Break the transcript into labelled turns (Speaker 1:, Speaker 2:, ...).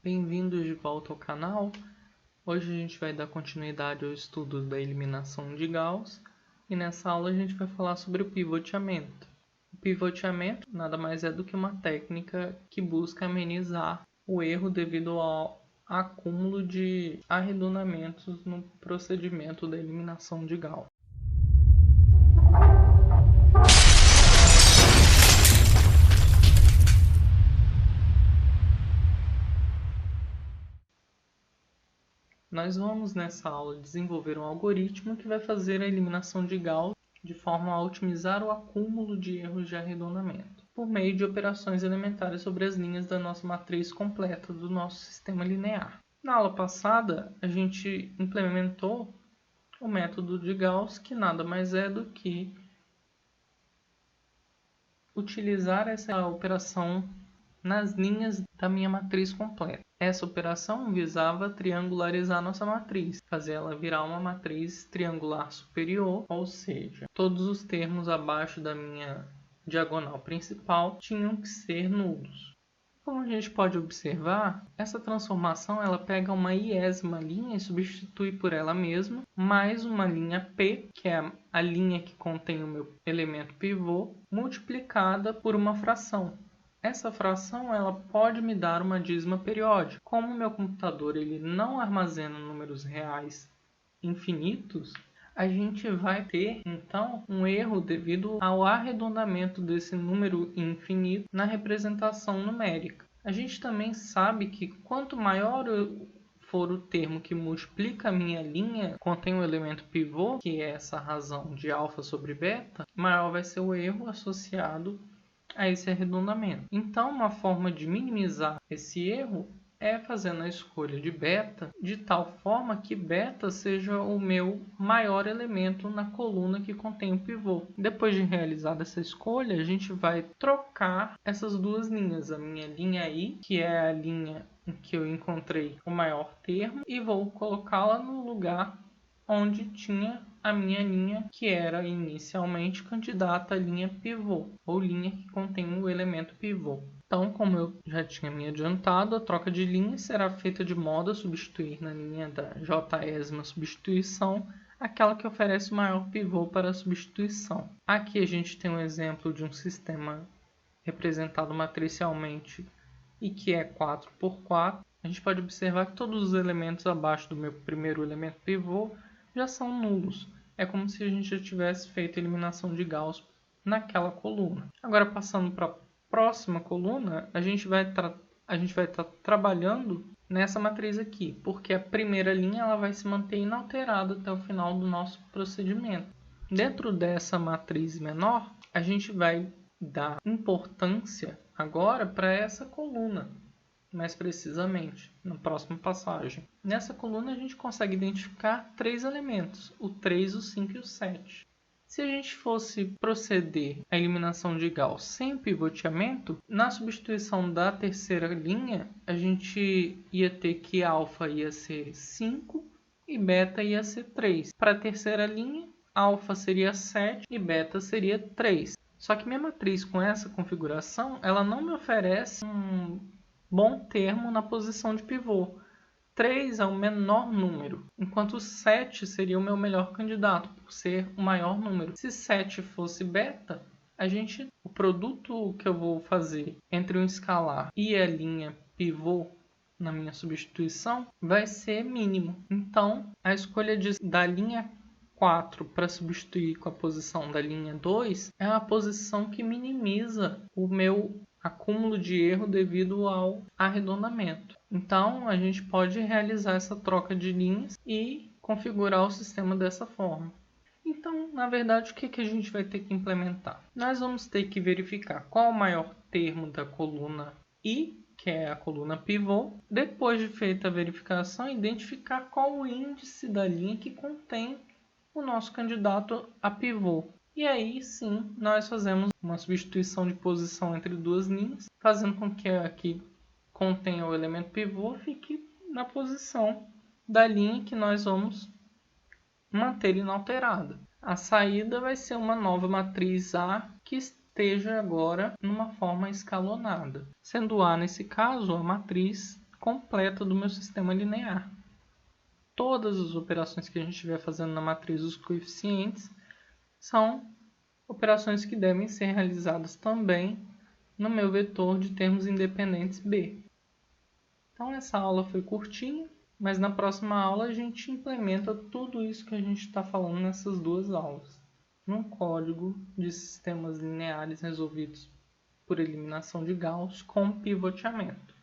Speaker 1: Bem-vindos de volta ao canal. Hoje a gente vai dar continuidade ao estudo da eliminação de Gauss e nessa aula a gente vai falar sobre o pivoteamento. O pivoteamento nada mais é do que uma técnica que busca amenizar o erro devido ao acúmulo de arredondamentos no procedimento da eliminação de Gauss. Nós vamos nessa aula desenvolver um algoritmo que vai fazer a eliminação de Gauss de forma a otimizar o acúmulo de erros de arredondamento, por meio de operações elementares sobre as linhas da nossa matriz completa do nosso sistema linear. Na aula passada, a gente implementou o método de Gauss, que nada mais é do que utilizar essa operação nas linhas da minha matriz completa. Essa operação visava triangularizar nossa matriz, fazer ela virar uma matriz triangular superior, ou seja, todos os termos abaixo da minha diagonal principal tinham que ser nulos. Como a gente pode observar, essa transformação ela pega uma iésima linha e substitui por ela mesma, mais uma linha P, que é a linha que contém o meu elemento pivô, multiplicada por uma fração. Essa fração ela pode me dar uma dízima periódica. Como o meu computador ele não armazena números reais infinitos, a gente vai ter então um erro devido ao arredondamento desse número infinito na representação numérica. A gente também sabe que quanto maior for o termo que multiplica a minha linha, contém o elemento pivô, que é essa razão de alfa sobre beta, maior vai ser o erro associado a esse arredondamento. Então, uma forma de minimizar esse erro é fazendo a escolha de beta de tal forma que beta seja o meu maior elemento na coluna que contém o pivô. Depois de realizada essa escolha, a gente vai trocar essas duas linhas, a minha linha I, que é a linha em que eu encontrei o maior termo, e vou colocá-la no lugar onde tinha a minha linha, que era inicialmente candidata à linha pivô, ou linha que contém o elemento pivô. Então, como eu já tinha me adiantado, a troca de linha será feita de modo a substituir na linha da jésima substituição aquela que oferece o maior pivô para a substituição. Aqui a gente tem um exemplo de um sistema representado matricialmente e que é 4 por 4. A gente pode observar que todos os elementos abaixo do meu primeiro elemento pivô já são nulos. É como se a gente já tivesse feito a eliminação de Gauss naquela coluna. Agora, passando para a próxima coluna, a gente vai estar trabalhando nessa matriz aqui, porque a primeira linha ela vai se manter inalterada até o final do nosso procedimento. Dentro dessa matriz menor, a gente vai dar importância agora para essa coluna, mais precisamente, na próxima passagem. Nessa coluna a gente consegue identificar três elementos, o 3, o 5 e o 7. Se a gente fosse proceder à eliminação de Gauss sem pivoteamento, na substituição da terceira linha, a gente ia ter que alfa ia ser 5 e beta ia ser 3. Para a terceira linha, alfa seria 7 e beta seria 3. Só que minha matriz com essa configuração, ela não me oferece um bom termo na posição de pivô. 3 é o menor número, enquanto 7 seria o meu melhor candidato, por ser o maior número. Se 7 fosse beta, o produto que eu vou fazer entre um escalar e a linha pivô na minha substituição vai ser mínimo. Então, a escolha da linha 4 para substituir com a posição da linha 2 é uma posição que minimiza o meu acúmulo de erro devido ao arredondamento. Então, a gente pode realizar essa troca de linhas e configurar o sistema dessa forma. Então, na verdade, o que a gente vai ter que implementar? Nós vamos ter que verificar qual o maior termo da coluna I, que é a coluna pivô. Depois de feita a verificação, identificar qual o índice da linha que contém o nosso candidato a pivô. E aí sim, nós fazemos uma substituição de posição entre duas linhas, fazendo com que a que contenha o elemento pivô fique na posição da linha que nós vamos manter inalterada. A saída vai ser uma nova matriz A que esteja agora numa forma escalonada, sendo A, nesse caso, a matriz completa do meu sistema linear. Todas as operações que a gente estiver fazendo na matriz dos coeficientes são operações que devem ser realizadas também no meu vetor de termos independentes B. Então essa aula foi curtinha, mas na próxima aula a gente implementa tudo isso que a gente está falando nessas duas aulas, num código de sistemas lineares resolvidos por eliminação de Gauss com pivoteamento.